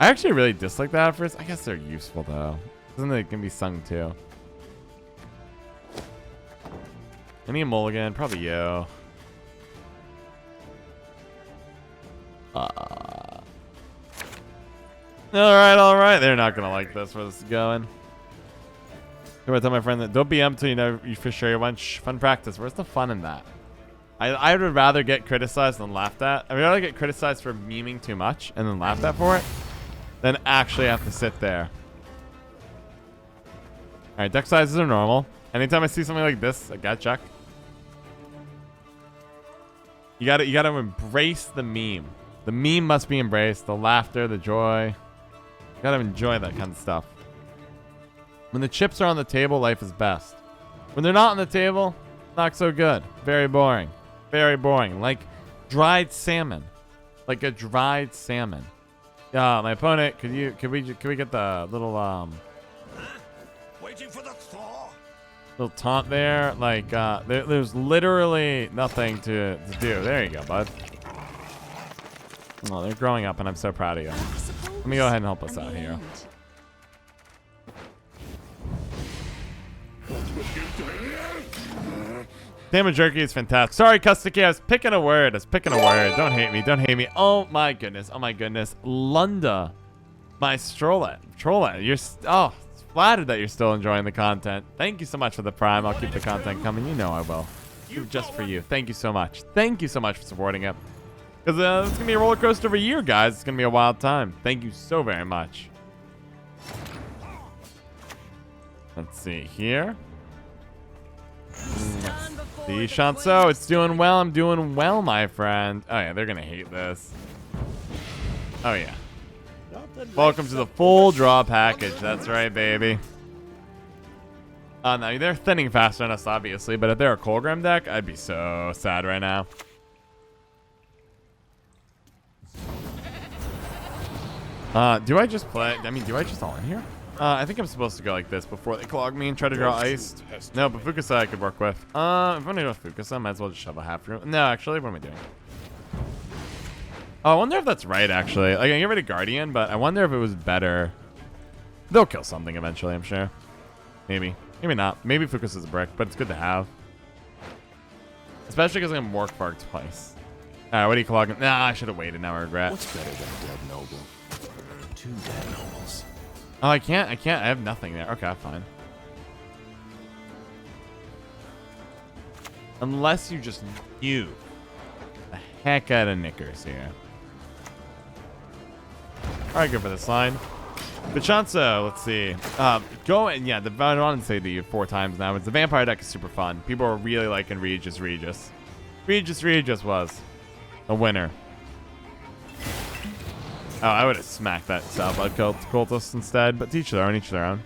I actually really dislike the Havfrues. I guess they're useful though. Isn't it can be sung too? Any mulligan? Probably you. All right. They're not gonna like this where this is going. I'm gonna tell my friend that don't be empty. You know you for sure you want fun practice. Where's the fun in that? I would rather get criticized than laughed at. I would rather get criticized for memeing too much and then laughed at for it than actually have to sit there. All right, deck sizes are normal. Anytime I see something like this, I gotta check. You gotta embrace the meme. The meme must be embraced. The laughter, the joy. You gotta enjoy that kind of stuff. When the chips are on the table, life is best. When they're not on the table, not so good. Very boring. Very boring. Like dried salmon. Like a dried salmon. Yeah, my opponent. Could we get the little Waiting for the thaw. little taunt there? Like there's literally nothing to do. There you go, bud. Oh, they're growing up, and I'm so proud of you. Let me go ahead and help us out here. Damage jerky is fantastic. Sorry, Custiki, I was picking a word. Don't hate me. Don't hate me. Oh my goodness. Lunda, my Trollet. You're flattered that you're still enjoying the content. Thank you so much for the prime. I'll keep the content coming. You know I will. Just for you. Thank you so much. Thank you so much for supporting it. Because it's gonna be a roller coaster of a year, guys. It's gonna be a wild time. Thank you so very much. Let's see here. See, Shanso, it's doing well. I'm doing well, my friend. Oh yeah, they're gonna hate this. Oh yeah. Welcome to the full draw package. That's right, baby. No, they're thinning faster than us, obviously. But if they're a Colgram deck, I'd be so sad right now. Do I just play? I mean, do I just all in here? I think I'm supposed to go like this before they clog me and try to draw Eist. No, but Fukusa I could work with. If I'm gonna go with Fukusa, I might as well just shove a Havfrue. No, actually, what am I doing? Oh, I wonder if that's right, actually. Like, I get rid of Guardian, but I wonder if it was better. They'll kill something eventually, I'm sure. Maybe. Maybe not. Maybe Fukusa's a brick, but it's good to have. Especially because I'm Mork Bark twice. Alright, what are you clogging? Nah, I should have waited. Now I regret. What's better than dead noble? 2 dead nobles. Oh, I can't. I have nothing there. Okay, fine. Unless you just knew the heck out of knickers here. Alright, good for this line. Bachanso, let's see. Go and yeah, I wanted to say to you 4 times now. It's the vampire deck is super fun. People are really liking Regis. Regis was a winner. Oh, I would have smacked that Svalblod cultist instead, but each their own, each their own.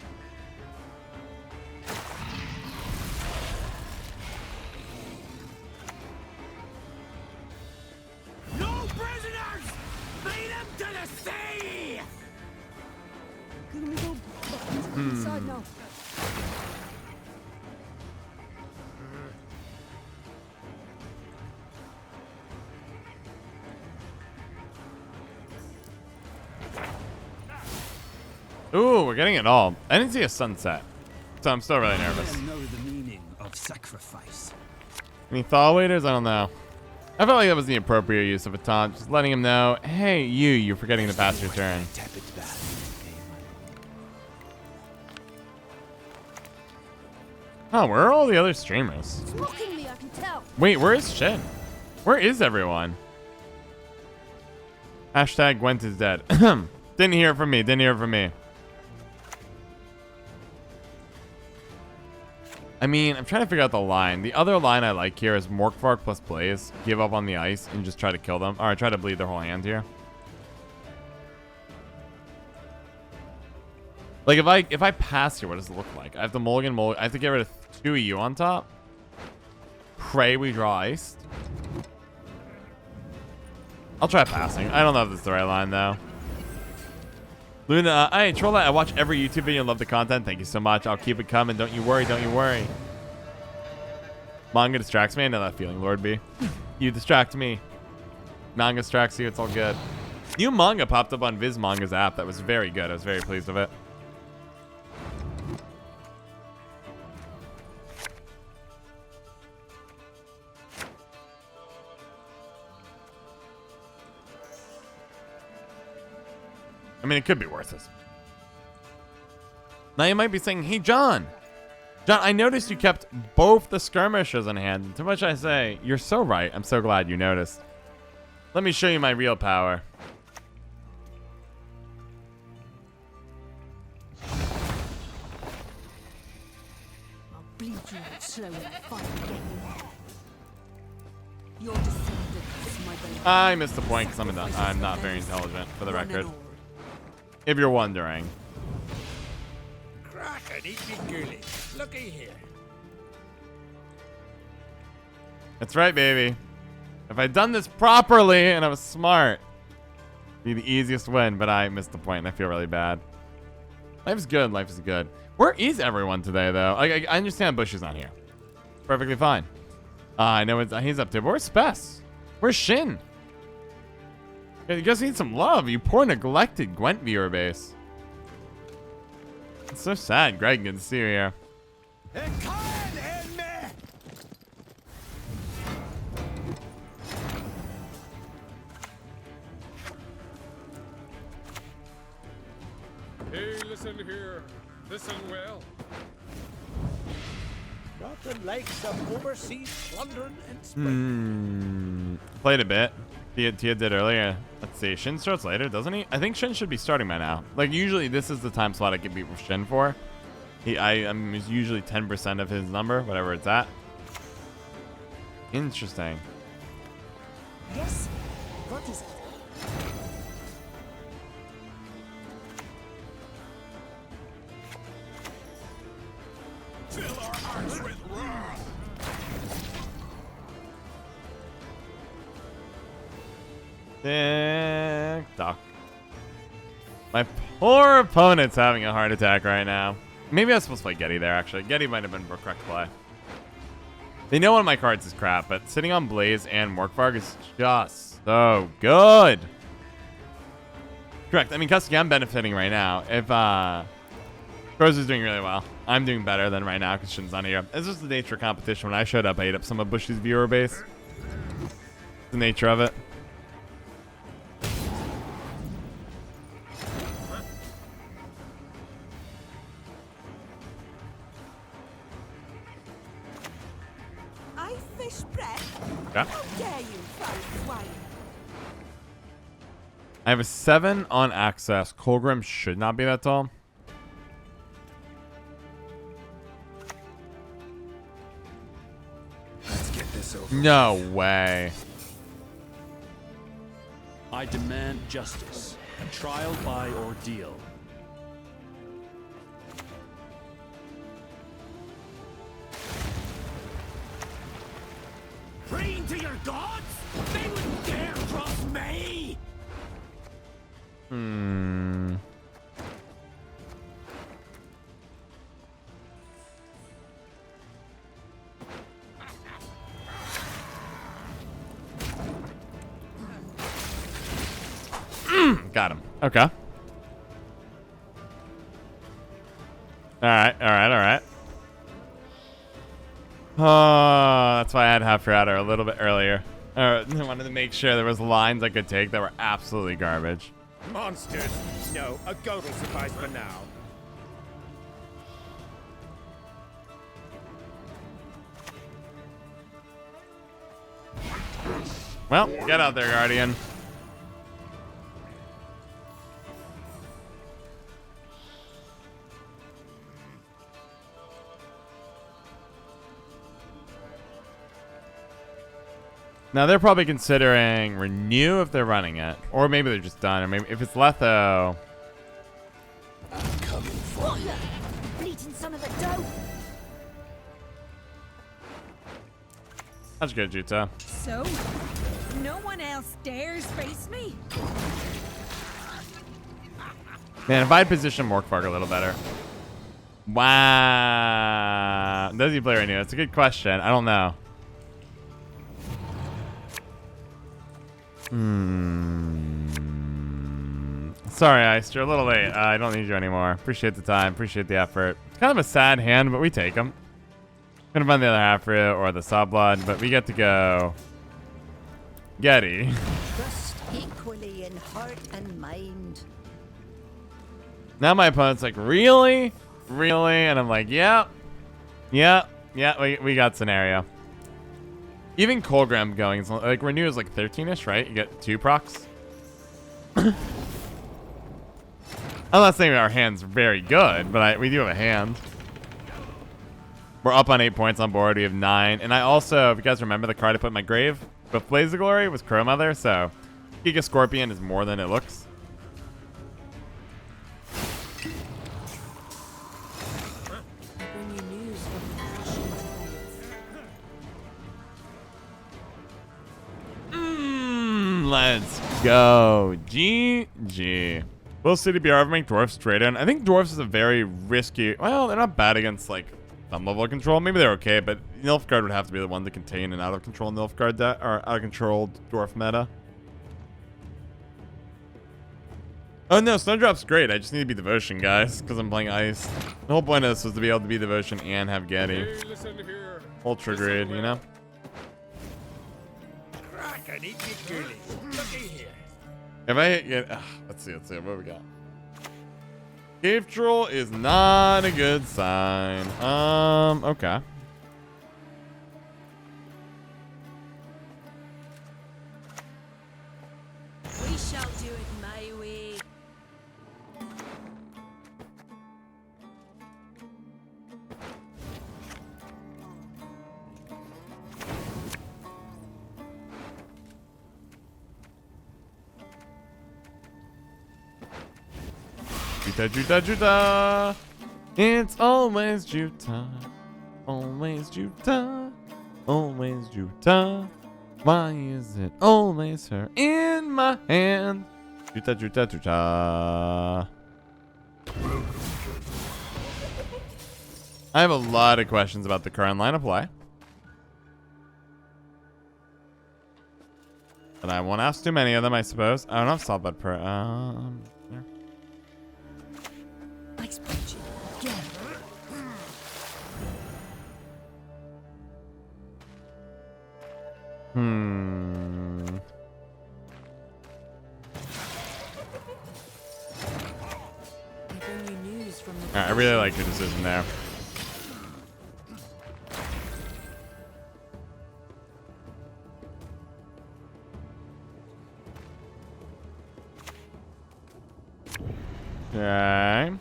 No prisoners! Lead them to the sea! Can we go inside now? Ooh, we're getting it all. I didn't see a sunset, so I'm still really nervous. Know the meaning of sacrifice. Any thaw waiters? I don't know. I felt like that was the appropriate use of a taunt. Just letting him know, hey, you're forgetting to pass your turn. Oh, where are all the other streamers? It's mocking me, I can tell. Wait, where is Shin? Where is everyone? Hashtag Gwent is dead. Didn't hear it from me. I mean, I'm trying to figure out the line. The other line I like here is Morkvark plus Blaze. Give up on the ice and just try to kill them. Alright, try to bleed their whole hand here. Like, if I pass here, what does it look like? I have to mulligan. I have to get rid of 2 of you on top. Pray we draw Iced. I'll try passing. I don't know if this is the right line, though. Luna, hey, Trolla, I watch every YouTube video and love the content. Thank you so much. I'll keep it coming. Don't you worry. Manga distracts me. I know that feeling, Lord B. You distract me. Manga distracts you. It's all good. New manga popped up on Viz Manga's app. That was very good. I was very pleased with it. I mean, it could be worthless. Now you might be saying, hey, John, I noticed you kept both the skirmishers in hand. To which I say, you're so right. I'm so glad you noticed. Let me show you my real power. I'll bleed you out slowly and finally get you. Your descendants, my baby. I missed the point because I'm not very intelligent, for the record. If you're wondering. Crack and eat me girly. Looky here. That's right, baby. If I'd done this properly and I was smart, it'd be the easiest win, but I missed the point and I feel really bad. Life's good. Life is good. Where is everyone today, though? I understand Bush is not here. Perfectly fine. I know he's up there, but where's Spess? Where's Shin? You guys need some love, you poor neglected Gwent viewer base. It's so sad. Greg, good to see you here. Hey, listen here. Listen well. Not the likes of overseas plundering and spring. Played a bit. Tia did earlier. Let's see. Shin starts later, doesn't he? I think Shin should be starting by now. Like, usually this is the time slot I can beat with Shin for. I'm usually 10% of his number, whatever it's at. Interesting. Yes? What is it? Fill our hearts with wrath. Tick-tock. My poor opponent's having a heart attack right now. Maybe I was supposed to play Gedy there, actually. Gedy might have been the correct play. They know one of my cards is crap, but sitting on Blaze and Morkvarg is just so good. Correct. I mean, Kasuke, I'm benefiting right now. If Rose is doing really well, I'm doing better than right now because Shin's not here. It's just the nature of competition. When I showed up, I ate up some of Bushy's viewer base. The nature of it. I fish breath? Yeah. How dare you, foul swine? I have a 7 on access. Colgrim should not be that tall. Let's get this over. No way. I demand justice, a trial by ordeal. Praying to your gods? They wouldn't dare cross me! Got him. Okay. All right. Oh, that's why I had Havfrue out a little bit earlier. I wanted to make sure there was lines I could take that were absolutely garbage. Monsters! No, a goat will suffice for now. Well, get out there, Guardian. Now they're probably considering renew if they're running it, or maybe they're just done, or maybe if it's Letho. I'm coming for you. Bleating son of a dope. That's good, Jutta. So, no one else dares face me? Man, if I had positioned Morkvarg a little better. Wow. Does he play renew? That's a good question. I don't know. Sorry, Eist, you're a little late. I don't need you anymore. Appreciate the time. Appreciate the effort. It's kind of a sad hand, but we take them. Couldn't find the other Havfrue or the Svalblod, but we get to go Gedy. Trust equally in heart and mind. Now my opponent's like, really? Really? And I'm like, yeah. Yeah. Yeah, we got scenario. Even Colgram going, it's like Renew is like 13-ish, right? You get 2 procs. I'm not saying our hand's very good, but we do have a hand. We're up on 8 points on board. We have 9. And I also, if you guys remember the card I put in my grave, with Blaze of Glory was Crow Mother, so Giga Scorpion is more than it looks. Bring you news from the Mushy Truffle. Let's go. GG. Will City BR make Dwarfs trade in? I think Dwarfs is a very risky. Well, they're not bad against like some level of control. Maybe they're okay, but Nilfgaard would have to be the one to contain an out of control Nilfgaard or out of control Dwarf meta. Oh no, Snowdrop's great. I just need to be Devotion, guys, because I'm playing Ice. The whole point of this was to be able to be Devotion and have Gedy. Hey, listen here. Ultra grid, you know? Crack and eat me goolies. Looky here. If I get, let's see, what we got. Cave Troll is not a good sign. Okay. We shall do it my way. Jutta. It's always Jutta. Always Jutta. Always Jutta. Why is it always her in my hand? Jutta. I have a lot of questions about the current line of play. But I won't ask too many of them, I suppose. I don't know if Svalblod per. Yeah. I expect you again. I bring you news from the Alright, I really like your decision there. Okay.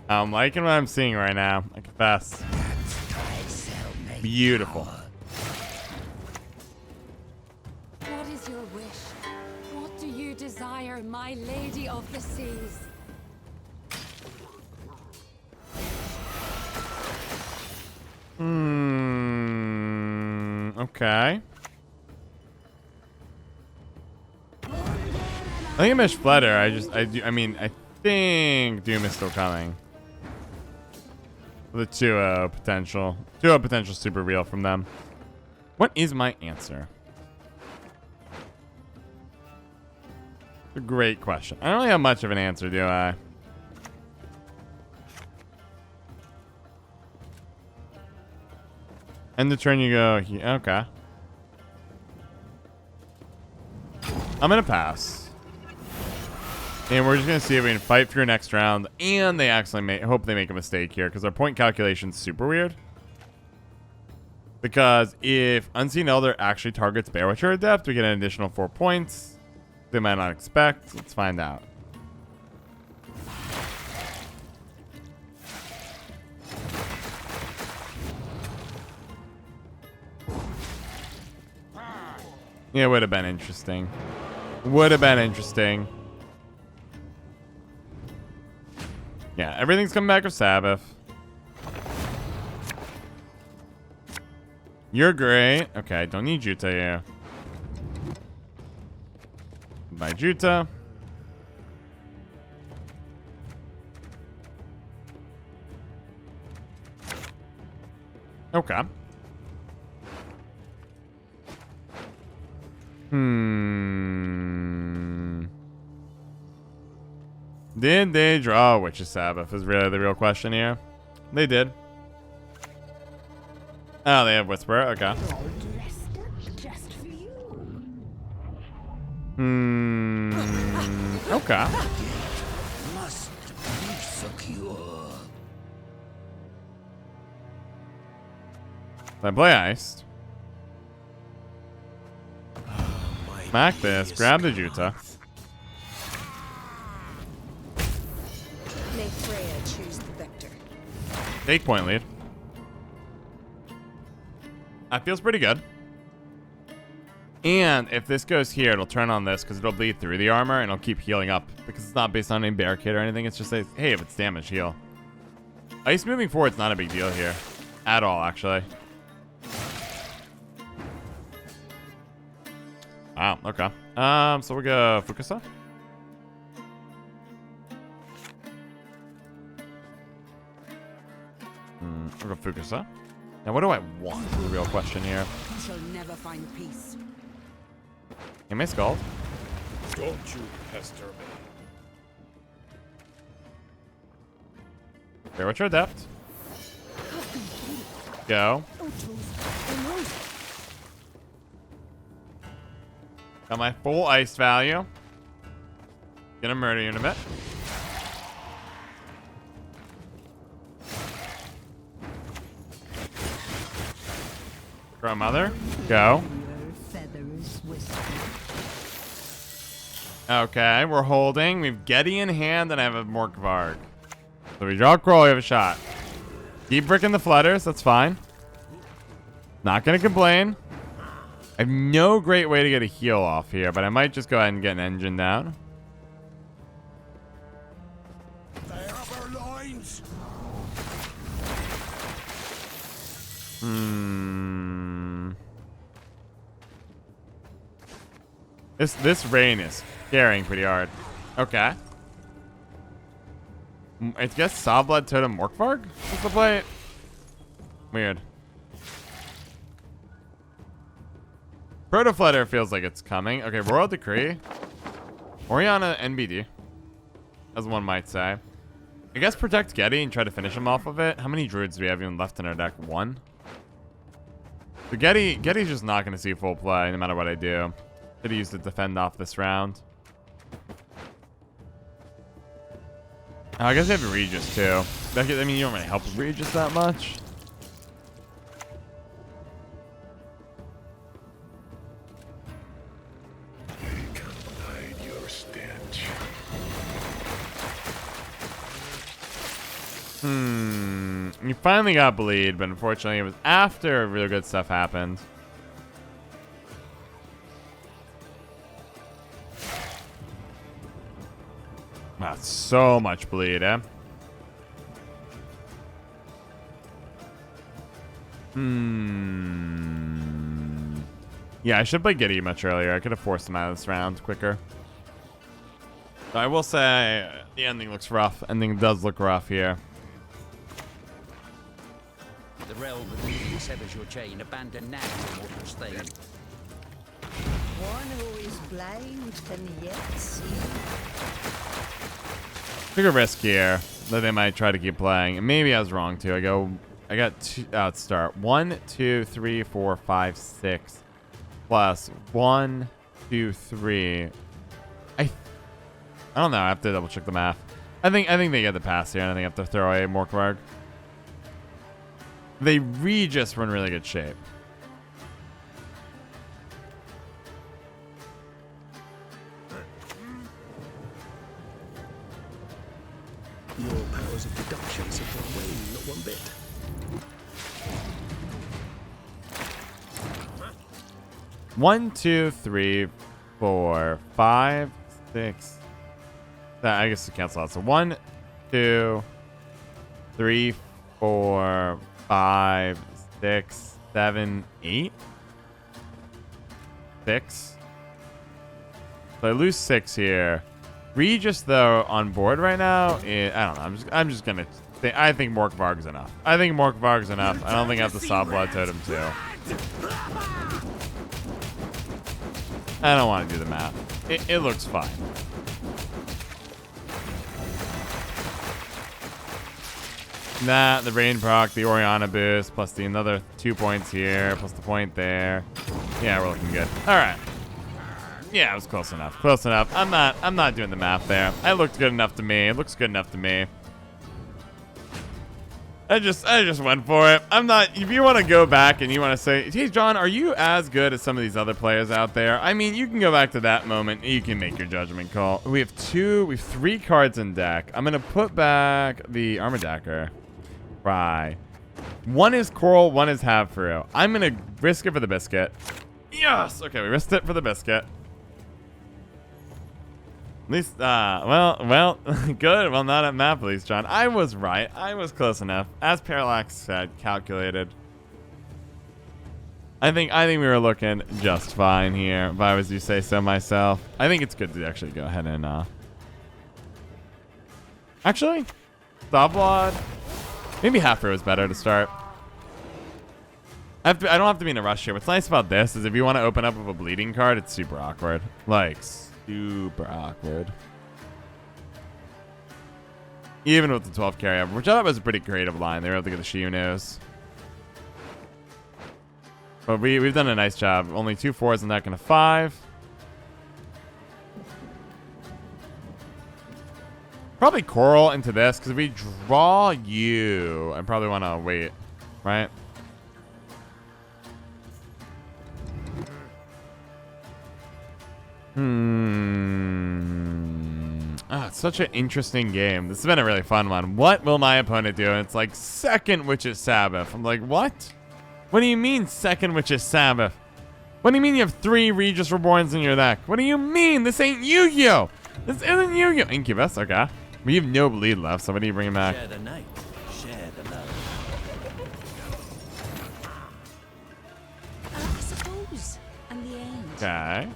I'm liking what I'm seeing right now. I confess. Beautiful. What is your wish? What do you desire, my lady of the seas? Okay. I think I missed Flutter. I mean, I think Doom is still coming. The 2-0 potential. 2-0 potential super real from them. What is my answer? A great question. I don't really have much of an answer, do I? End the turn, you go here. Okay. I'm gonna pass. And we're just gonna see if we can fight through next round. And they actually hope they make a mistake here, because our point calculation's super weird. Because if Unseen Elder actually targets Bear Witcher Adept, we get an additional 4 points. They might not expect. Let's find out. Yeah, it would have been interesting. Would have been interesting. Yeah, everything's coming back with Sabbath. You're great. Okay, don't need Jutta here. Bye, Jutta. Okay. Did they draw Witch's Sabbath is really the real question here. They did. Oh, they have Whisperer. Okay. All dressed up just for you. Okay. Must be secure. I play Eist. Smack this. Grab the Jutta. May Freya choose the victor. Take point lead. That feels pretty good. And if this goes here, it'll turn on this because it'll bleed through the armor and it'll keep healing up because it's not based on any barricade or anything. It's just a, hey, if it's damage, heal. Ice moving forward is not a big deal here. At all, actually. Wow, okay. So we'll go Fukusa. We'll go Fukusa. Now, what do I want is the real question here. You shall never find peace. He may Scald. Don't you pester me. Fair Witcher Adept. Go. Got my full ice value. Gonna murder you in a bit. Grandmother. Go. Okay, we're holding. We have Gedy in hand, and I have a Morkvarg. So we draw a Kroll, we have a shot. Keep bricking the flutters, that's fine. Not gonna complain. I have no great way to get a heal off here, but I might just go ahead and get an engine down. They have our lines. This rain is carrying pretty hard. Okay. I guess Svalblod Totem Morkvarg is the play. Weird. Protoflutter feels like it's coming. Okay, Royal Decree. Oriana NBD. As one might say. I guess protect Gedy and try to finish him off of it. How many druids do we have even left in our deck? One? So Gedy's just not going to see full play no matter what I do. Could have used to defend off this round. Oh, I guess I have Regis too. I mean, you don't really help with Regis that much. You finally got bleed, but unfortunately it was after really good stuff happened. Wow, so much bleed, eh? Yeah, I should play Gedy much earlier. I could have forced him out of this round quicker. But I will say the ending looks rough. Ending does look rough here. The realm beneath you severs your chain. Abandon now, immortal stain. One who is blind can yet see. Took a risk here that they might try to keep playing. And maybe I was wrong too. I got two outstart. 1, 2, 3, 4, 5, 6. Plus 1, 2, 3. I don't know. I have to double check the math. I think they get the pass here, and I think I have to throw away Morkvarg. They just were in really good shape. Your powers of deduction seem to wane not one bit. One, 2, 3, 4, 5, 6. I guess to cancel out. So 1, 2, 3, 4, 5, 6, 7, 8. 6. So I lose 6 here. Regis though on board right now. I don't know. I'm just gonna. I think Morkvarg's enough. I think Morkvarg's enough. I don't think I have to Svalblod Totem too. I don't want to do the math. It looks fine. That, the Rain proc, the Oriana boost, plus the another 2 points here, plus the point there. Yeah, we're looking good. All right. Yeah, it was close enough. Close enough. I'm not doing the math there. It looked good enough to me. It looks good enough to me. I just went for it. I'm not. If you want to go back and you want to say, hey, John, are you as good as some of these other players out there? I mean, you can go back to that moment. You can make your judgment call. We have 3 cards in deck. I'm gonna put back the Armadacker. Right. One is Coral. One is Havfrue. I'm gonna risk it for the biscuit. Yes. Okay, we risked it for the biscuit. At least, well, good. Well, not at map, at least, John. I was right. I was close enough. As Parallax said, calculated. I think we were looking just fine here, if I was to say so myself. I think it's good to actually go ahead and, actually, Svalblod. Maybe Havfrue is better to start. I don't have to be in a rush here. What's nice about this is if you want to open up with a bleeding card, it's super awkward. Like, super awkward. Even with the 12 carry over, which I thought was a pretty creative line. They were able to get the Shiunos. But we've done a nice job. Only 2 4s in that, and a 5. Probably Coral into this, because if we draw you, I probably want to wait, right? It's such an interesting game. This has been a really fun one. What will my opponent do? And it's like second Witch's Sabbath. I'm like, what? What do you mean second Witch's Sabbath? What do you mean you have 3 Regis Reborns in your deck? What do you mean? This ain't Yu-Gi-Oh! This isn't Yu-Gi-Oh! Incubus, okay. We have no bleed left, so what do you bring him back? Share the night, share the love. I suppose. And the end. Okay.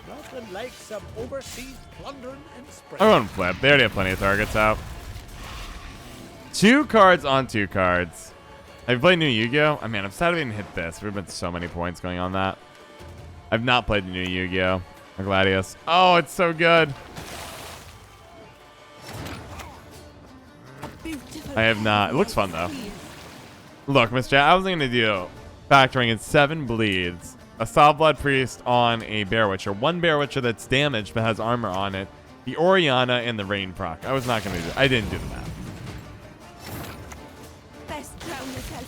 Nothing like some overseas plundering and spread. I won't flip. They already have plenty of targets out. 2 cards on 2 cards. Have you played new Yu-Gi-Oh? I mean, I'm sad I didn't hit this. There have been so many points going on that. I've not played the new Yu-Gi-Oh! Or Gladius. Oh, it's so good. I have not. It looks fun, though. Look, Miss J, I was going to do factoring in 7 bleeds, a Svalblod Priest on a Bear Witcher, 1 Bear Witcher that's damaged but has armor on it, the Oriana, and the Rain proc. I was not going to do it. I didn't do the math.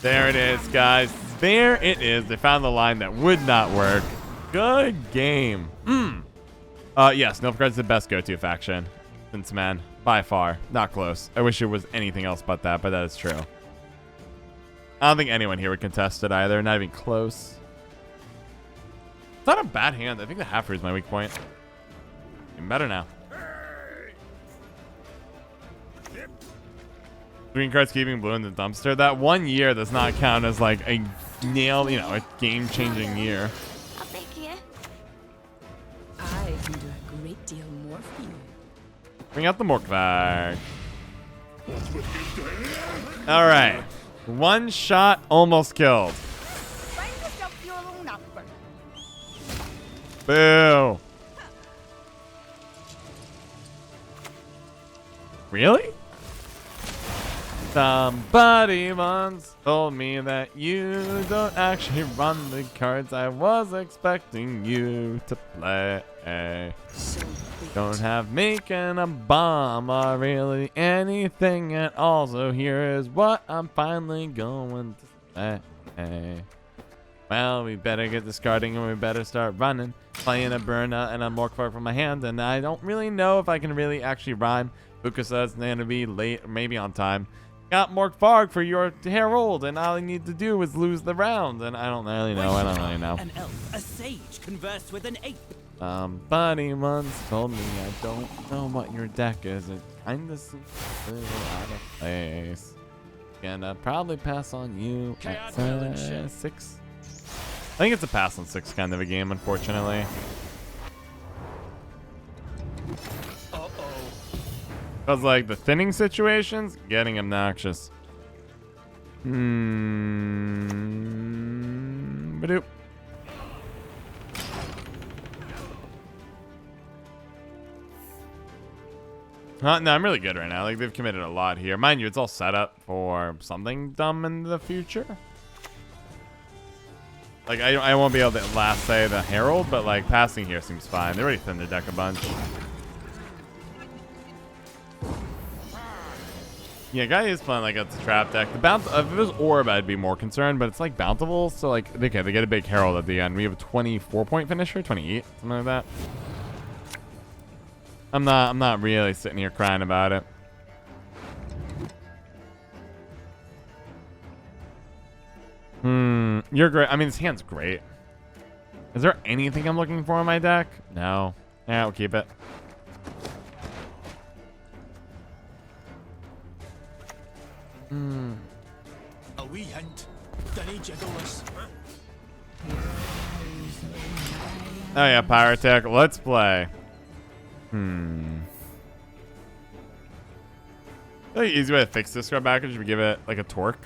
There it is, guys. There it is. They found the line that would not work. Good game. Yes, Nilfgaard's the best go-to faction. Since, man, by far. Not close. I wish it was anything else but that is true. I don't think anyone here would contest it either. Not even close. It's not a bad hand. I think the Havfrue is my weak point. Even better now. Green cards keeping blue in the dumpster. That 1 year does not count as like a nail, a game-changing year. I'll take you. I can do a great deal more for you. Bring out the Morkvarg. All right. 1 shot, almost killed. Find yourself your own number. Boo. Really? Somebody once told me that you don't actually run the cards I was expecting you to play. Don't have making a bomb or really anything at all. So here is what I'm finally going to say. Well, we better get discarding and we better start running. Playing a Burna and a Morkvarg from my hand. And I don't really know if I can really actually rhyme. Bukasa's going to be late or maybe on time. Got Morkvarg for your Herald, and all I need to do is lose the round. And I don't really know. I don't really know. An elf, a sage, converse with an ape. Somebody once told me I don't know what your deck is. It kind of seems a little out of place. Gonna probably pass on you at 6. I think it's a pass on 6 kind of a game, unfortunately. Because, like, the thinning situations, getting obnoxious. Badoop. No, I'm really good right now. Like, they've committed a lot here. Mind you, it's all set up for something dumb in the future. Like, I won't be able to last say the Herald, but, like, passing here seems fine. They already thinned their deck a bunch. Yeah, guy is playing, like, it's a trap deck. The if it was Orb, I'd be more concerned, but it's, like, Bountiful. So, like, okay, they get a big Herald at the end. We have a 24-point finisher, 28, something like that. I'm not really sitting here crying about it. You're great. I mean, this hand's great. Is there anything I'm looking for in my deck? No. Yeah, we'll keep it. A wee hint. Dinny jiggle us. Oh yeah, Pyrotech. Let's play. The easy way to fix this scrub package would give it like a torque.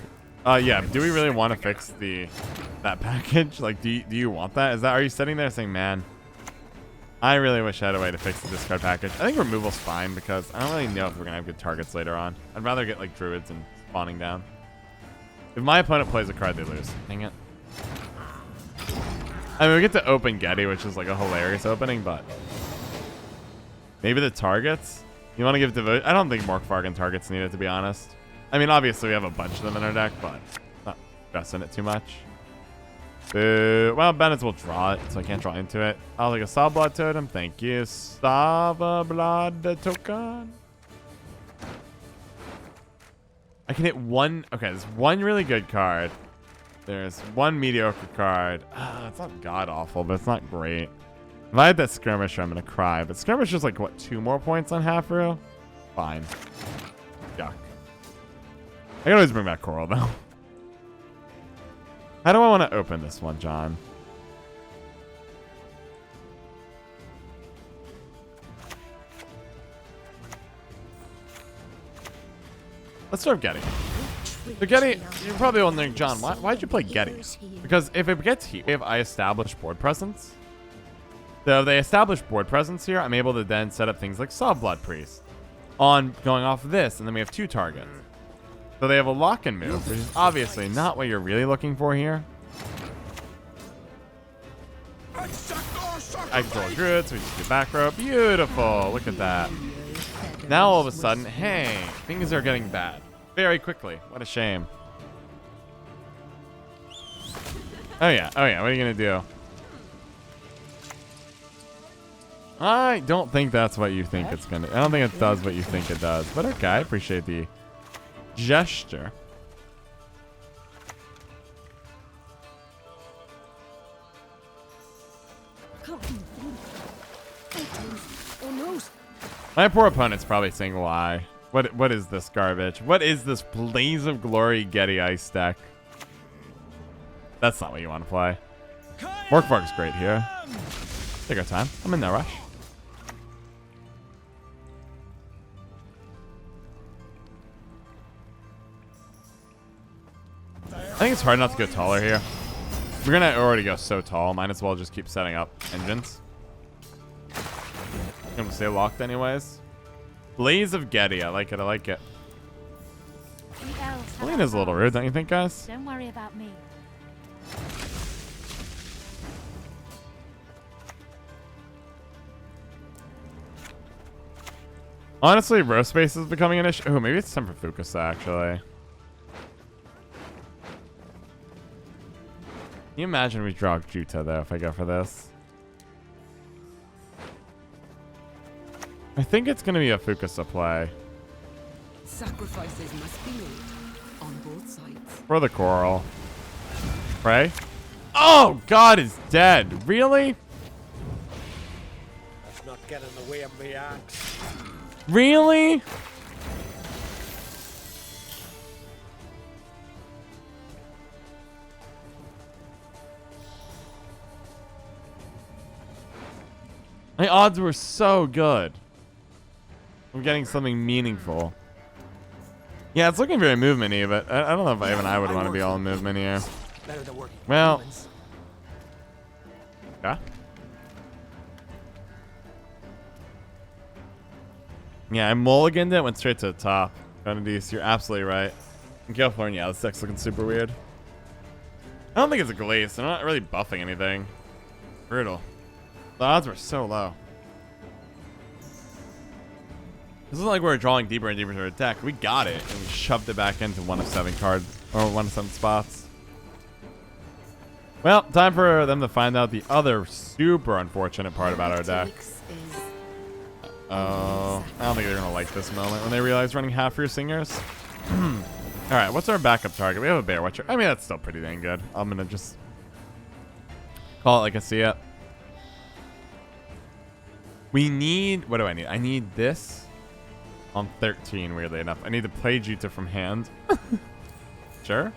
Yeah. Do we really want to fix that package? Like, do you want that? Are you sitting there saying, man, I really wish I had a way to fix the discard package? I think removal's fine because I don't really know if we're gonna have good targets later on. I'd rather get like druids and spawning down. If my opponent plays a card, they lose. Dang it. I mean, we get to open Gedy, which is like a hilarious opening, but maybe the targets? You want to give devotion? I don't think Morkfargan targets needed, to be honest. I mean, obviously we have a bunch of them in our deck, but not stressing it too much. Boo. Well, Bennett's will draw it, so I can't draw into it. I'll take a Svalblod totem. Thank you. Svalblod token. I can hit one. Okay, there's one really good card. There's one mediocre card. It's not god awful, but it's not great. If I had that skirmisher, I'm gonna cry. But skirmisher is like what, 2 more points on Havfrue? Fine. Yuck. I can always bring back Coral though. How do I want to open this one, John? Let's start Gedy. So Gedy, you're probably wondering, John, why'd you play Gedy? Because if it gets here, if I establish board presence, so if they establish board presence here, I'm able to then set up things like Svalblod Priest on going off of this, and then we have 2 targets. So they have a lock-in move, which is obviously not what you're really looking for here. I control Druid, so we just do back row. Beautiful. Look at that. Now all of a sudden, hey, things are getting bad. Very quickly. What a shame. Oh yeah. What are you going to do? I don't think that's what you think it's going to. I don't think it does what you think it does. But okay, I appreciate the gesture. My poor opponent's probably saying, why? What is this garbage? What is this Blaze of Glory Gedy Ice deck? That's not what you want to play. Morkvarg's great here. Take our time. I'm in no rush. I think it's hard not to go taller here. We're going to already go so tall. Might as well just keep setting up engines. I'm going to stay locked anyways. Blaze of Gedy. I like it. I like it. Selena's a little rude, don't you think, guys? Don't worry about me. Honestly, row space is becoming an issue. Oh, maybe it's time for Fukusa, actually. Can you imagine we draw Jutta, though, if I go for this? I think it's going to be a Fukusa play. Sacrifices must be made on both sides. For the Coral. Pray. Oh, God is dead. Really? Let's not get in the way of me axe. Really? My odds were so good. I'm getting something meaningful. Yeah, it's looking very movement-y, but I don't know if even I would want to be all in movement here. Well. Yeah. Yeah, I mulliganed it, went straight to the top. Grenadice, you're absolutely right. In California, yeah, this deck's looking super weird. I don't think it's a Glace. I'm not really buffing anything. Brutal. The odds were so low. This isn't like we're drawing deeper and deeper into our deck. We got it, and we shoved it back into 1 of 7 cards, or 1 of 7 spots. Well, time for them to find out the other super unfortunate part about our deck. Oh, I don't think they're going to like this moment when they realize running Havfrue Singers. Alright, what's our backup target? We have a Bear Watcher. I mean, that's still pretty dang good. I'm going to just call it like I see it. We need... What do I need? I need this on 13, weirdly enough. I need to play Jutta from hand. Sure.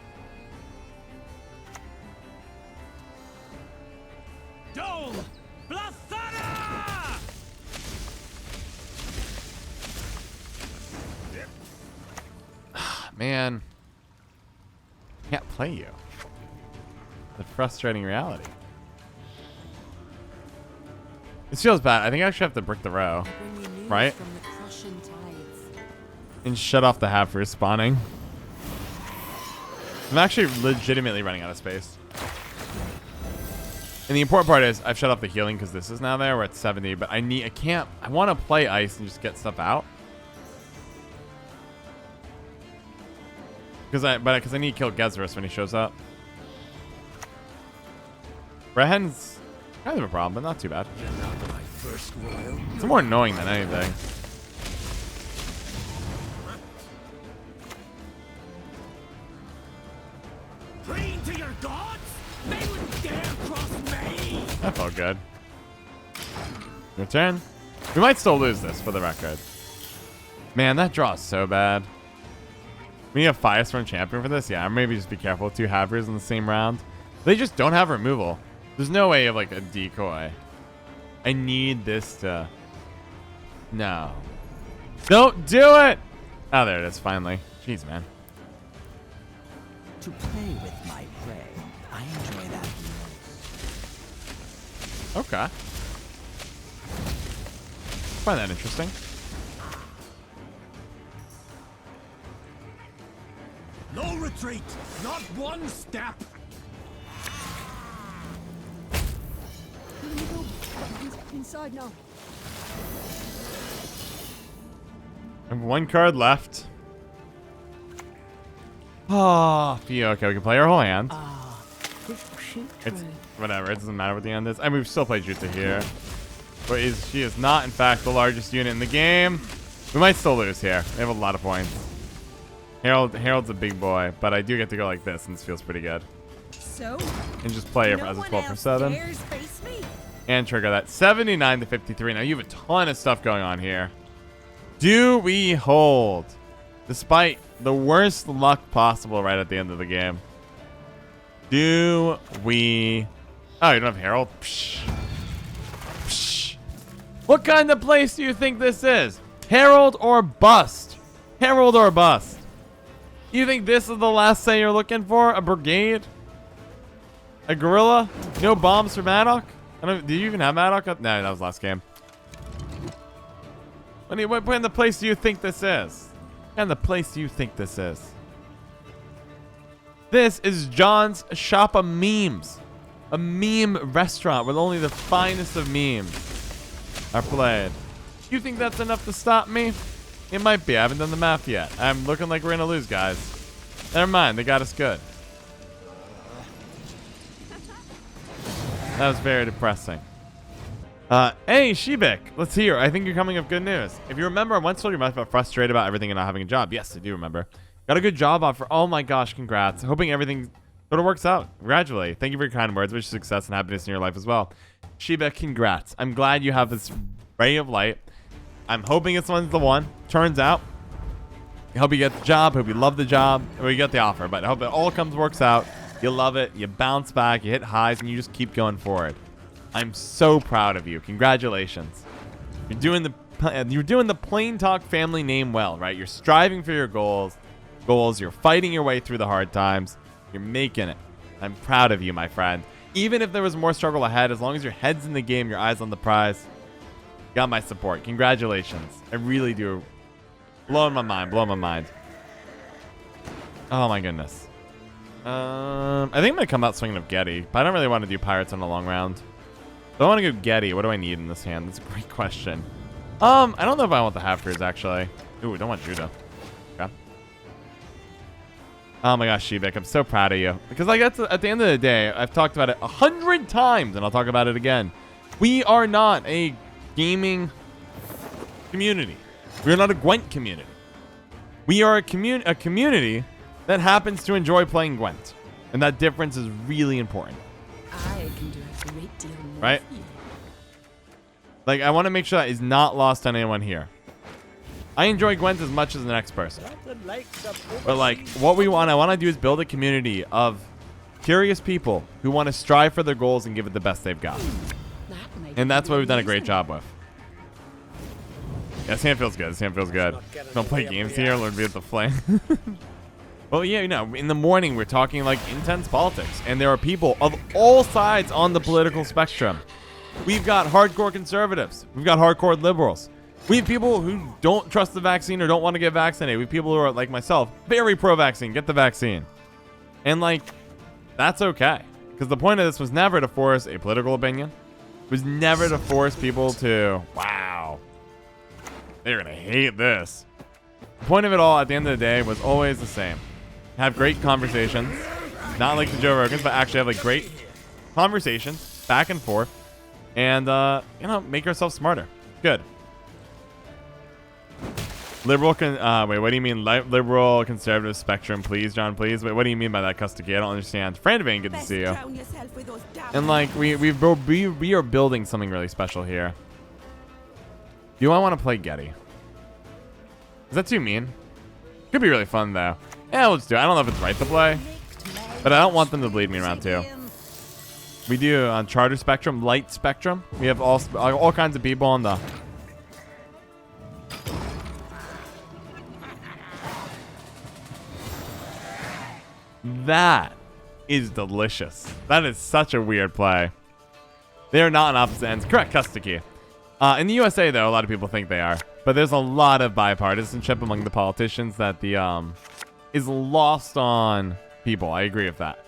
Dole! Blathana! Man. Can't play you. The frustrating reality. This feels bad. I think I actually have to brick the row. Right? And shut off the Havfrue spawning. I'm actually legitimately running out of space. And the important part is I've shut off the healing because this is now there. We're at 70, but I want to play Ice and just get stuff out. Because I need to kill Gezerus when he shows up. Rehen's kind of a problem, but not too bad. It's more annoying than anything. Praying to your gods? They would dare cross me! That felt good. Your turn. We might still lose this, for the record. Man, that draw is so bad. We need a Firestorm champion for this? Yeah, maybe just be careful with 2 Havfrues in the same round. They just don't have removal. There's no way of, like, a decoy. I need this to... No. Don't do it! Oh, there it is, finally. Jeez, man. To play with my prey, I enjoy that most. Okay. Find that interesting. No retreat! Not one step! Inside now. I have 1 card left. Oh, phew. Okay, we can play our whole hand. It's whatever. It doesn't matter what the end is. I mean, we've still played Jutta here. But she is not, in fact, the largest unit in the game. We might still lose here. They have a lot of points. Harold's a big boy, but I do get to go like this, and this feels pretty good. So, And just play it as a 12 for 7. And trigger that 79 to 53. Now you have a ton of stuff going on here. Do we hold? Despite the worst luck possible right at the end of the game. Do we... Oh, you don't have Harold? Psh. Psh. What kind of place do you think this is? Harold or bust? Harold or bust? You think this is the last say you're looking for? A brigade? A gorilla? No bombs for Maddock? Did you even have Maddock up? No, that was last game. What kind of place do you think this is? What kind of place do you think this is? This is John's Shop of Memes. A meme restaurant where only the finest of memes are played. You think that's enough to stop me? It might be. I haven't done the math yet. I'm looking like we're going to lose, guys. Never mind. They got us good. That was very depressing. Hey, Shebik, let's hear. I think you're coming with good news. If you remember, I once told you about frustrated about everything and not having a job. Yes, I do remember. Got a good job offer. Oh my gosh, congrats. Hoping everything sort of works out. Gradually. Thank you for your kind words. Wish you success and happiness in your life as well. Shebik, congrats. I'm glad you have this ray of light. I'm hoping this one's the one. Turns out. I hope you get the job. Hope you love the job. Or you get the offer. But I hope it all works out. You love it. You bounce back. You hit highs. And you just keep going forward. I'm so proud of you. Congratulations. You're doing the Plain Talk family name well, right? You're striving for your goals. You're fighting your way through the hard times. You're making it. I'm proud of you, my friend. Even if there was more struggle ahead, as long as your head's in the game, your eyes on the prize, got my support. Congratulations. I really do. Blowing my mind. Blowing my mind. Oh my goodness. I think I'm going to come out swinging with Gedy, but I don't really want to do pirates on a long round. So I want to go Gedy. What do I need in this hand? That's a great question. I don't know if I want the Havfrues, actually. Ooh, I don't want Jutta. Okay. Oh my gosh, Shebek, I'm so proud of you. Because like at the end of the day, I've talked about it 100 times, and I'll talk about it again. We are not a gaming community. We are not a Gwent community. We are a community that happens to enjoy playing Gwent. And that difference is really important. I can do a great deal more. Right? for you. Like, I want to make sure that is not lost on anyone here. I enjoy Gwent as much as the next person. Nothing like some But like, overseas what I want to do is build a community of curious people who want to strive for their goals and give it the best they've got. That might And that's be what we've done a great amazing. job with. Yeah, this hand feels good. This hand feels good. Don't play games here. Learn to be able to play. Well, yeah, you know, in the morning we're talking like intense politics, and there are people of all sides on the political spectrum. We've got hardcore conservatives. We've got hardcore liberals. We have people who don't trust the vaccine or don't want to get vaccinated. We have people who are like myself, very pro-vaccine. Get the vaccine. And like, that's okay. Because the point of this was never to force a political opinion. It was never to force people to, wow, they're going to hate this. The point of it all at the end of the day was always the same. Have great conversations. Not like the Joe Rogans, but actually have like great conversations back and forth. And, you know, make yourself smarter. Good. Liberal wait, what do you mean liberal conservative spectrum, please, John, please? Wait, what do you mean by that, Custody? I don't understand. Frandivane, good to see you. And like we are building something really special here. Do I want to play Gedy? Is that too mean? Could be really fun though. Yeah, let's do it. I don't know if it's right to play, but I don't want them to bleed me around too. We do on Charter Spectrum, Light Spectrum. We have all kinds of people on the. That is delicious. That is such a weird play. They are not on opposite ends. Correct, Custody. In the USA, though, a lot of people think they are. But there's a lot of bipartisanship among the politicians that the is lost on people. I agree with that.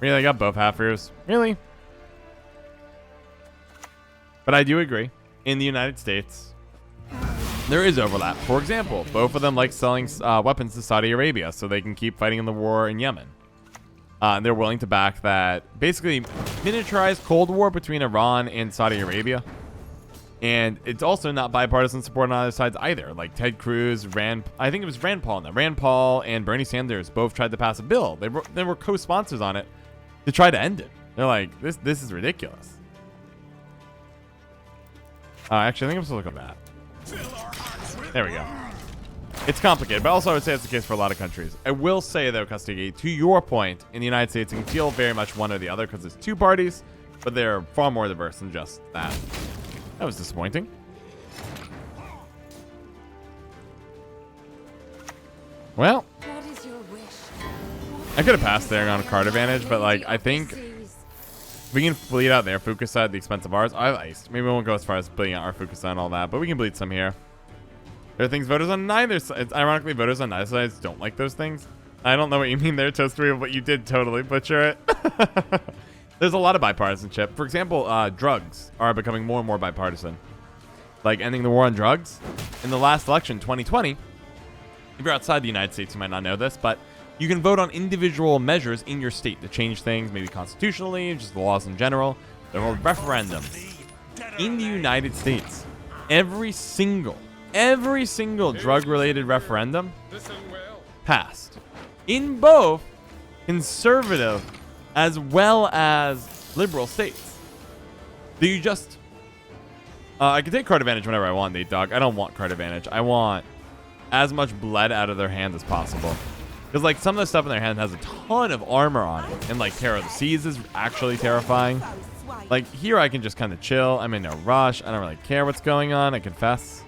Really, I got both Havfrues. Really? But I do agree. In the United States, there is overlap. For example, both of them like selling weapons to Saudi Arabia so they can keep fighting in the war in Yemen. And they're willing to back that basically miniaturized Cold War between Iran and Saudi Arabia. And it's also not bipartisan support on either sides either. Like Ted Cruz, I think it was Rand Paul now. Rand Paul and Bernie Sanders both tried to pass a bill. They were co-sponsors on it to try to end it. They're like, this is ridiculous. Actually, I think I'm supposed to look at that. There we go. It's complicated, but also I would say it's the case for a lot of countries. I will say, though, Custody, to your point, in the United States, you can feel very much one or the other because it's two parties, but they're far more diverse than just that. That was disappointing. Well, What is your wish? I could have passed there on a card advantage, but like I think we can bleed out there. Fukusa at the expense of ours. I have Eist. Maybe we won't go as far as bleeding out our Fukusa and all that, but we can bleed some here. There are things voters on neither side. Ironically, voters on neither sides don't like those things. I don't know what you mean there, Toaster, but you did totally butcher it. There's a lot of bipartisanship. For example, drugs are becoming more and more bipartisan. Like ending the war on drugs. In the last election, 2020, if you're outside the United States, you might not know this, but you can vote on individual measures in your state to change things, maybe constitutionally, just the laws in general. They're called referendums. In the United States, every single drug-related referendum passed. In both conservative as well as liberal states. Do you just... I can take card advantage whenever I want, Nate Dog. I don't want card advantage. I want as much blood out of their hand as possible. Because, like, some of the stuff in their hand has a ton of armor on it. And, like, Terror of the Seas is actually terrifying. Like, here I can just kind of chill. I'm in no rush. I don't really care what's going on. I confess.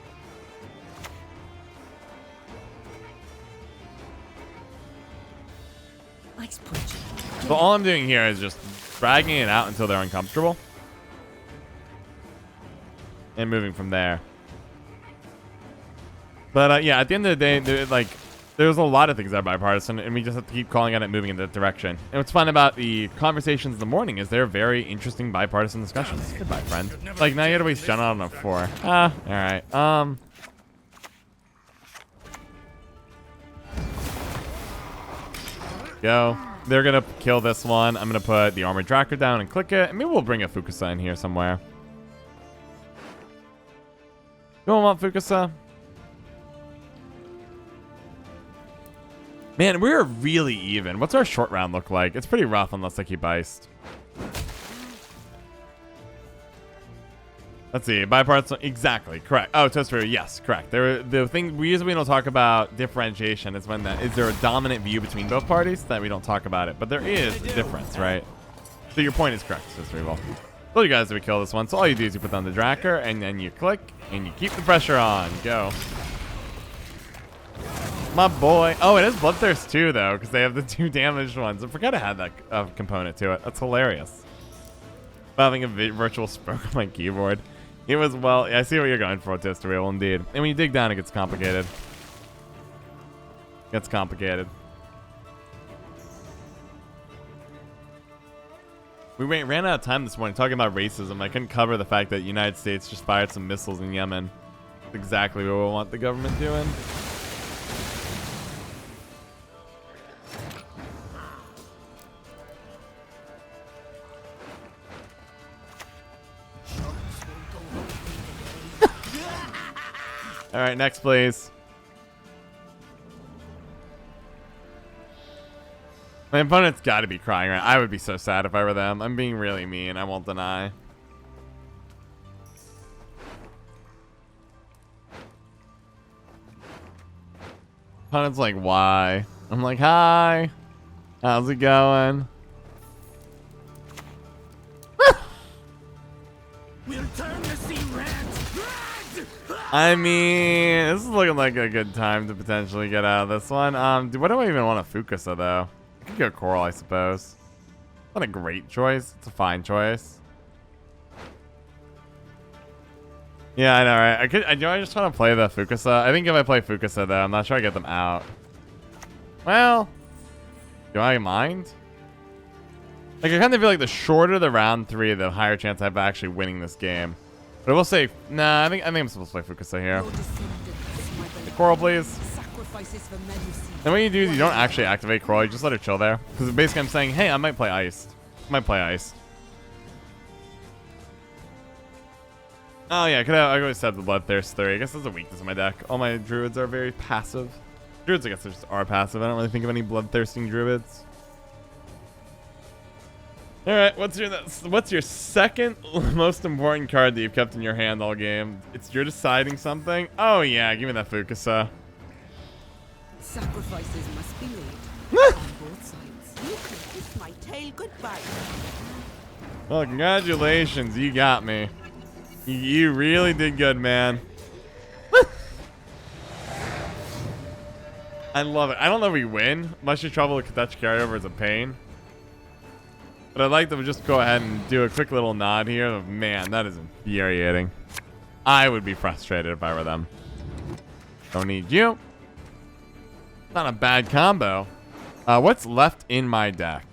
Nice punch. So all I'm doing here is just dragging it out until they're uncomfortable. and moving from there. But yeah, at the end of the day, there's a lot of things that are bipartisan, and we just have to keep calling on it, moving in that direction. And what's fun about the conversations in the morning is they're very interesting bipartisan discussions. Goodbye, friend. Like, now you gotta waste Jutta on a 4. Ah, alright. Go. They're gonna kill this one. I'm gonna put the armored tracker down and click it. And maybe we'll bring a Fukusa in here somewhere. You don't want Fukusa? Man, we're really even. What's our short round look like? It's pretty rough unless I keep Eist. Let's see. Bipartisan. Exactly. Correct. Oh, Toaster. Yes, correct. The reason we don't talk about differentiation is when is there a dominant view between both parties that we don't talk about it. But there is a difference, right? So your point is correct, Toaster Evil. Told you guys that we kill this one. So all you do is you put down the Dracker and then you click and you keep the pressure on. Go. My boy. Oh, it is Bloodthirst too, though, because they have the 2 damaged ones. I forgot I had that component to it. That's hilarious. Having a virtual stroke on my keyboard. It was, well, I see what you're going for, Toaster Wheel, indeed. And when you dig down, it gets complicated. Gets complicated. We ran out of time this morning talking about racism. I couldn't cover the fact that the United States just fired some missiles in Yemen. That's exactly what we want the government doing. All right, next, please. My opponent's got to be crying, right? I would be so sad if I were them. I'm being really mean. I won't deny. Opponent's like, why? I'm like, hi. How's it going? We'll turn the sea red. I mean, this is looking like a good time to potentially get out of this one. What do I even want a Fukusa, though? I could go Coral, I suppose. Not a great choice. It's a fine choice. Yeah, I know, right? I just want to play the Fukusa. I think if I play Fukusa, though, I'm not sure I get them out. Well, do I mind? Like, I kind of feel like the shorter the round 3, the higher chance I have of actually winning this game. But I will say, nah, I think I'm supposed to play Fukusa here. The Coral, please. And what you do is you don't actually activate Coral, you just let her chill there. Because basically I'm saying, hey, I might play Eist. I might play Eist. Oh yeah, I always said the Bloodthirst 3. I guess that's a weakness in my deck. All my druids are very passive. Druids, I guess, just are passive. I don't really think of any bloodthirsting druids. All right, what's your second most important card that you've kept in your hand all game? You're deciding something? Oh yeah, give me that Fukusa. Sacrifices must be made on both sides. You can kiss my tail goodbye. Well, congratulations, you got me. You really did good, man. I love it. I don't know if we win. Mushy Truffle with Dutch carryover is a pain. But I'd like to just go ahead and do a quick little nod here. Man, that is infuriating. I would be frustrated if I were them. Don't need you. Not a bad combo. What's left in my deck?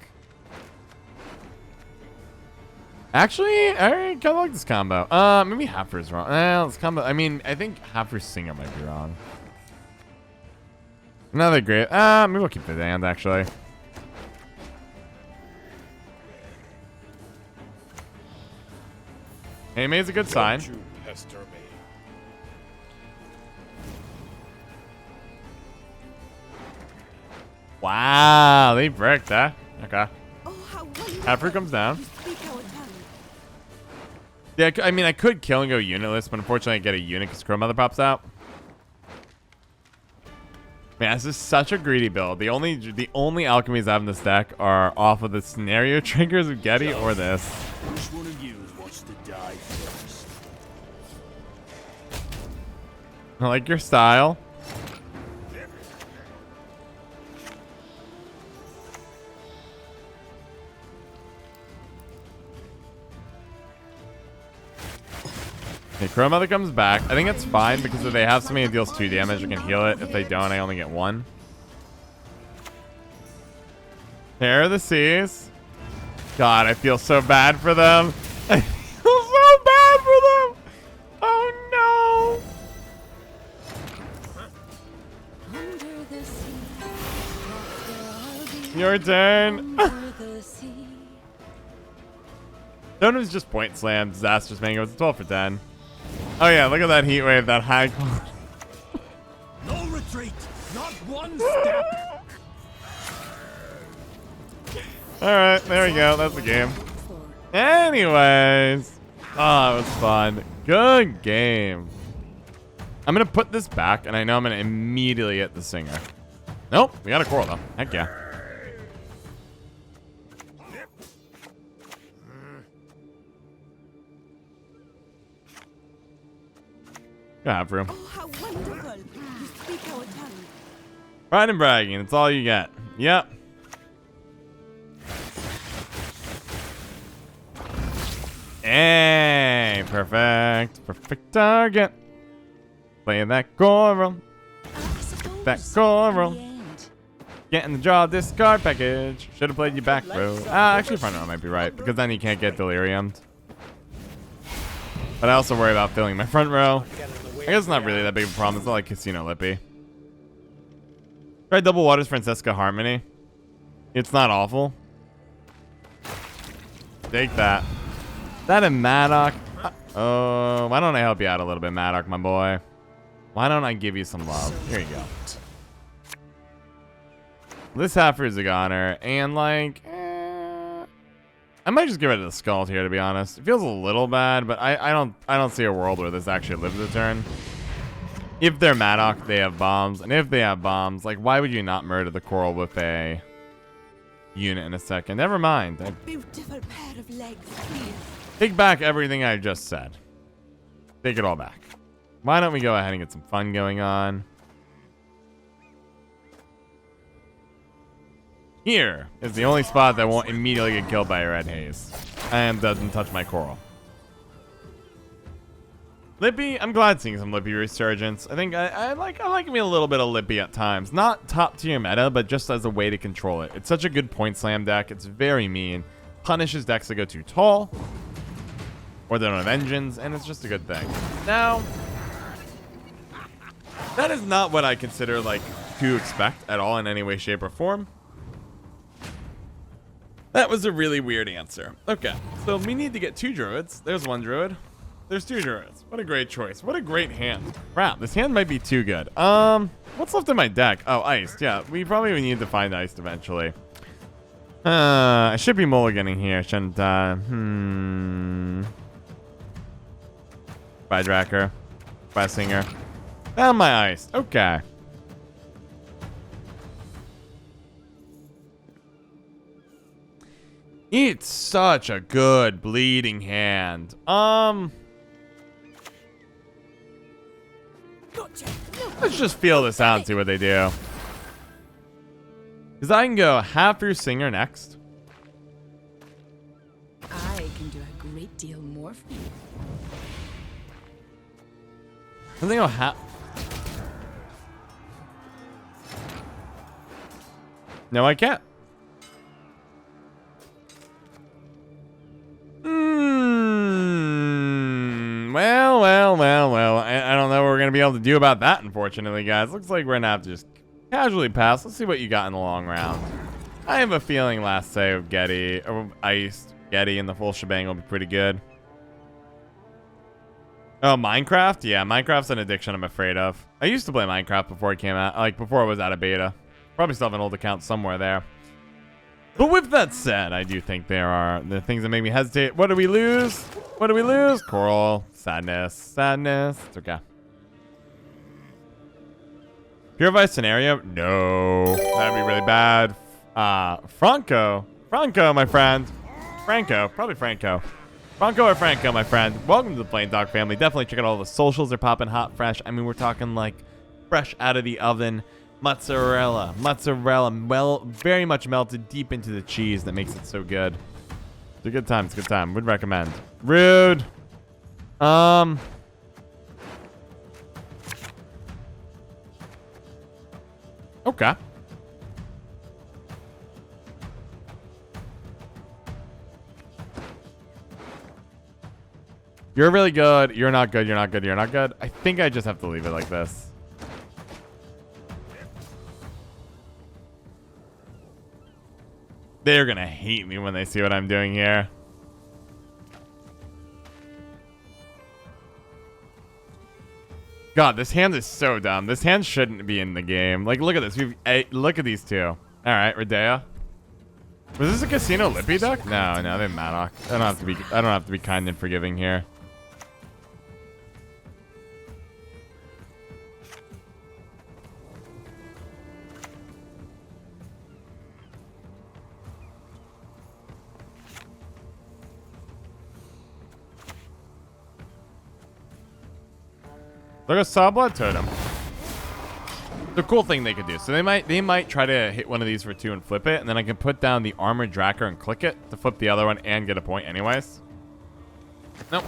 Actually, I kind of like this combo. Maybe Havfrue's wrong. This combo. I mean, I think Havfrue's Singer might be wrong. Another great. Maybe we'll keep the hand actually. Hey, May's a good sign. Don't you pester me. Wow, they bricked, huh? Okay. Oh, how Havfrue comes down. speak our tongue. Yeah, I mean, I could kill and go unitless, but unfortunately I get a unit because Crow Mother pops out. Man, this is such a greedy build. The only alchemies I have in this deck are off of the scenario triggers of Gedy or this. Which one of you wants to die first? I like your style. Okay, Crow Mother comes back. I think it's fine because if they have something that deals 2 damage, I can heal it. If they don't, I only get 1. Here are the Seas. God, I feel so bad for them. I feel so bad for them. Oh Under the sea, that's where I'll be. no. Your turn. Under the sea. Donu's just point slam. Disastrous Mango. It's 12 for 10. Oh yeah, look at that heat wave. That high quality. No retreat. Not one step. Alright, there we go. That's the game. Anyways. Oh, it was fun. Good game. I'm going to put this back, and I know I'm going to immediately hit the singer. Nope, we got a coral, though. Heck yeah. Go Havfrue. Oh, how wonderful. You speak our tongue. Pride and bragging. It's all you get. Yep. Hey, perfect. Perfect target. Play that coral. That coral. Get in the draw discard package. Should have played you back row. Actually, front row might be right because then you can't get deliriumed. But I also worry about filling my front row. I guess it's not really that big of a problem. It's not like Casino Lippy. Try double waters Francesca Harmony. It's not awful. Take that. That and Maddock. Oh, why don't I help you out a little bit, Maddock, my boy? Why don't I give you some love? Here you go. This Havfrue is a goner, and like, I might just give it to the Skull here, to be honest. It feels a little bad, but I don't see a world where this actually lives a turn. If they're Maddock, they have bombs, and if they have bombs, like, why would you not murder the coral with a unit in a second? Never mind. Beautiful pair of legs, please. Take back everything I just said. Take it all back. Why don't we go ahead and get some fun going on? Here is the only spot that won't immediately get killed by a red haze and doesn't touch my coral. Lippy, I'm glad seeing some Lippy resurgence. I think I like me a little bit of Lippy at times. Not top tier meta, but just as a way to control it. It's such a good point slam deck. It's very mean. Punishes decks that go too tall or they don't have engines, and it's just a good thing. Now, that is not what I consider like to expect at all in any way, shape, or form. That was a really weird answer. Okay, so we need to get 2 druids. There's 1 druid. There's 2 druids. What a great choice. What a great hand. Crap, this hand might be too good. What's left in my deck? Oh, Eist. Yeah, we probably need to find Eist eventually. I should be mulliganing here, shouldn't I? Firedracker. Singer. Found my Eist. Okay. It's such a good bleeding hand. Let's just feel this out and see what they do. Because I can go Havfrue Singer next. I can do a great deal more for you. I think I'll No, I can't. Well. I don't know what we're going to be able to do about that, unfortunately, guys. Looks like we're going to have to just casually pass. Let's see what you got in the long round. I have a feeling last save of Gedy, or Eist, Gedy, and the full shebang will be pretty good. Oh, Minecraft? Yeah, Minecraft's an addiction I'm afraid of. I used to play Minecraft before it came out, like before it was out of beta. Probably still have an old account somewhere there. But with that said, I do think there are the things that make me hesitate. What do we lose? What do we lose? Coral. Sadness. Sadness. It's okay. Purify scenario? No. That'd be really bad. Franco. Franco, my friend. Franco. Probably Franco. Franco or Franco, my friend. Welcome to the Plain Dog family. Definitely check out all the socials. They're popping hot, fresh. I mean, we're talking like fresh out of the oven. Mozzarella, well, very much melted deep into the cheese that makes it so good. It's a good time. It's a good time. Would recommend. Rude. Okay. You're really good. You're not good. You're not good. You're not good. I think I just have to leave it like this. They're gonna hate me when they see what I'm doing here. God, this hand is so dumb. This hand shouldn't be in the game. Like, look at this. Look at these two. All right, Redea. Was this a Casino Lippy deck? No, they're Maddock. I don't have to be kind and forgiving here. Look at Svalblod Totem. The cool thing they could do. So they might try to hit one of these for 2 and flip it, and then I can put down the Armored Dracker and click it to flip the other one and get a point anyways. Nope.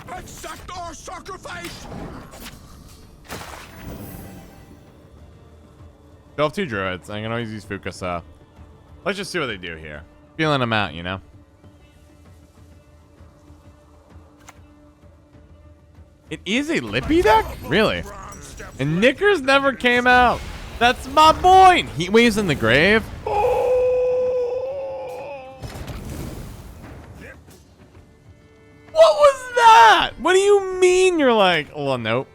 Accept our sacrifice! Still have 2 druids. I can always use Fukasa. Let's just see what they do here. Feeling them out, you know? It is a Lippy deck? Really? And Knickers never came out. That's my boy. Heat Waves in the Grave. What was that? What do you mean you're like, oh, nope.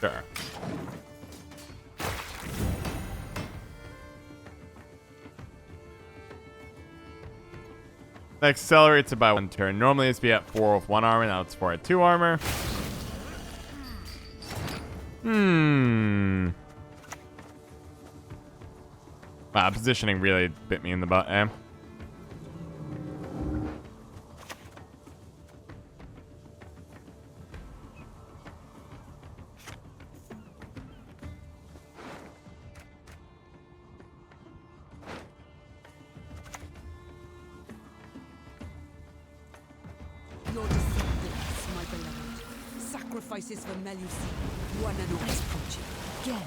Sure. That accelerates it by 1 turn. Normally it's be at 4 with 1 armor. Now it's 4 at 2 armor. Wow, positioning really bit me in the butt, eh? Your descendants, my beloved. Sacrifices for Melusi. One and all. Let's put you again.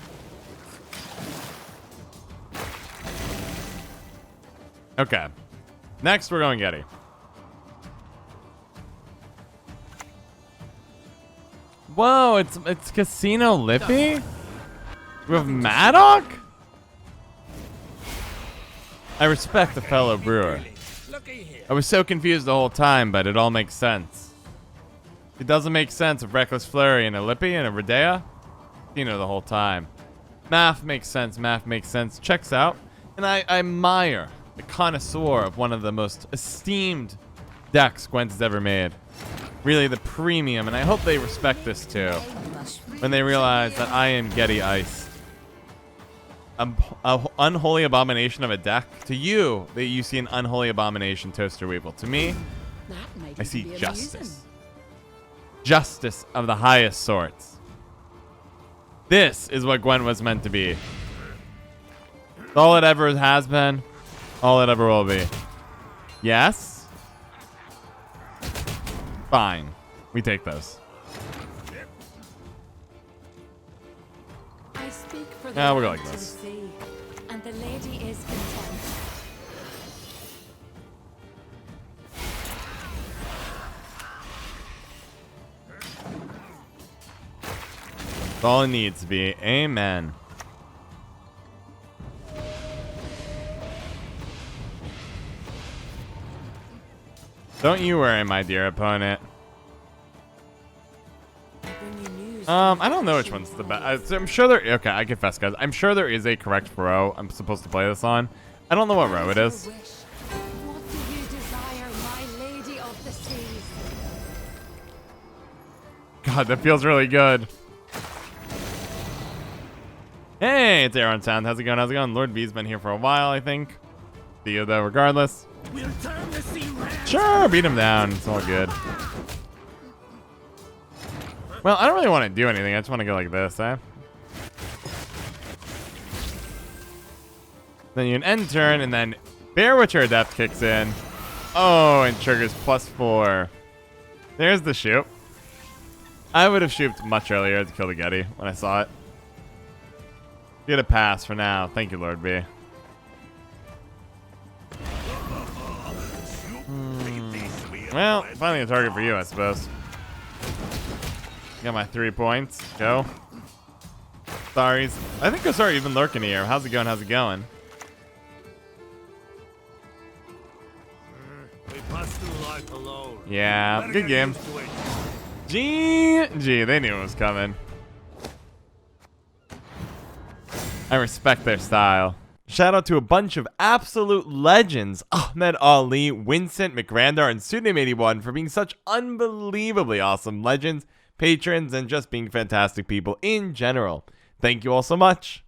Okay. Next, we're going Gedy. Whoa, it's Casino Lippy? With Maddock? I respect the fellow brewer. I was so confused the whole time, but it all makes sense. It doesn't make sense with Reckless Flurry and a Lippy and a Redea. You know, the whole time. Math makes sense. Math makes sense. Checks out. And I admire the connoisseur of one of the most esteemed decks Gwent has ever made. Really the premium, and I hope they respect this too. When they realize that I am Gedy Eist. An unholy abomination of a deck. To you, that you see an unholy abomination, Toaster Weevil. To me, I see justice. Justice of the highest sorts. This is what Gwent was meant to be. All it ever has been. All it ever will be. Yes? Fine. We take those. I speak for Yeah, we'll go land like this. and sea, and the lady is content. That's all it needs to be. Amen. Don't you worry, my dear opponent. I don't know which one's the best. I'm sure there. Okay, I confess, guys. I'm sure there is a correct row I'm supposed to play this on. I don't know what row it is. What do you desire, my lady of the seas? God, that feels really good. Hey, it's Aaron Sound. How's it going? How's it going? Lord V's been here for a while, I think. See you though, regardless. We'll turn the sea round. Sure, beat him down. It's all good. Well, I don't really want to do anything. I just want to go like this, eh? Then you end turn, and then Bear Witcher Adept kicks in. Oh, and triggers +4. There's the shoot. I would have shooped much earlier to kill the Gedy when I saw it. Get a pass for now. Thank you, Lord B. Well, finding a target for you, I suppose. Got my 3 points. Go. Sorry's. I think Gosari even lurking here. How's it going? How's it going? We must do life alone. Yeah, good game. GG. They knew it was coming. I respect their style. Shout out to a bunch of absolute legends, Ahmed Ali, Vincent McGrandar, and Pseudonym81 for being such unbelievably awesome legends, patrons, and just being fantastic people in general. Thank you all so much.